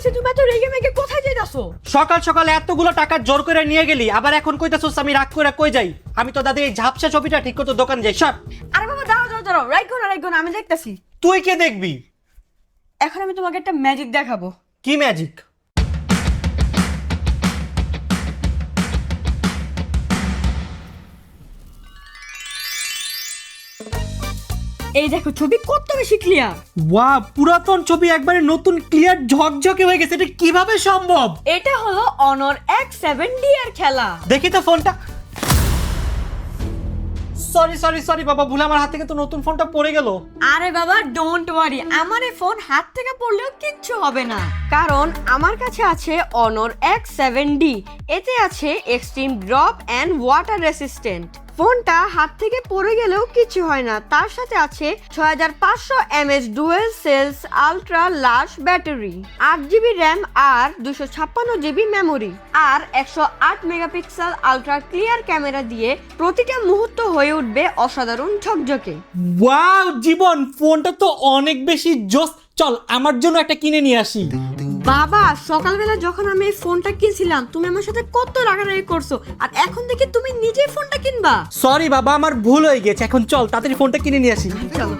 হইছে তুমি এত রেগে মেগে কোথায় যাইতাছো? সকাল সকাল এতগুলো টাকা জোর করে নিয়ে গেলি, আবার এখন কইতাছস আমি রাগ করে কই যাই? আমি তো দাদি এই ঝাপসা ছবিটা ঠিক করতে দোকান যাই। সব আরে বাবা দাঁড়াও, রাইগো না, আমি দেখতাছি। তুই কে দেখবি? এখন আমি তোমাকে একটা ম্যাজিক দেখাবো। কি ম্যাজিক? এই দেখো ছবি কত বেশি ক্লিয়ার। ওয়াও, পুরাতন ছবি একবারে নতুন ক্লিয়ার ঝকঝকে হয়ে গেছে। এটা কিভাবে সম্ভব? এটা হলো Honor X7D এর খেলা। দেখি তো ফোনটা। সরি বাবা, ভুলে আমার হাত থেকে তো নতুন ফোনটা পড়ে গেল। আরে বাবা ডোন্ট ওয়ারি, আমার এই ফোন হাত থেকে পড়লেও কিচ্ছু হবে না, কারণ আমার কাছে আছে Honor X7D। এতে আছে extreme drop and water resistant. ফোনটা হাত থেকে পড়ে গেলেও কিছু হয় না। তার সাথে আছে 6500 mAh dual cells ultra large battery, 8GB RAM আর 256GB মেমোরি, আর 108 মেগাপিক্সেল আলট্রা ক্লিয়ার ক্যামেরা দিয়ে প্রতিটা মুহূর্ত হয়ে উঠবে অসাধারণ ঝকঝকে। ওয়াও জীবন, ফোনটা তো অনেক বেশি জোস। চল আমার জন্য একটা কিনে নিয়ে আসি। বাবা সকালবেলা যখন আমি এই ফোনটা কিনছিলাম তুমি আমার সাথে কত রাগারাগি করছো, আর এখন দেখি তুমি নিজেই ফোনটা কিনবা। সরি বাবা, আমার ভুল হয়ে গেছে। এখন চল তাড়াতাড়ি ফোনটা কিনে নিয়ে আসি। চলো।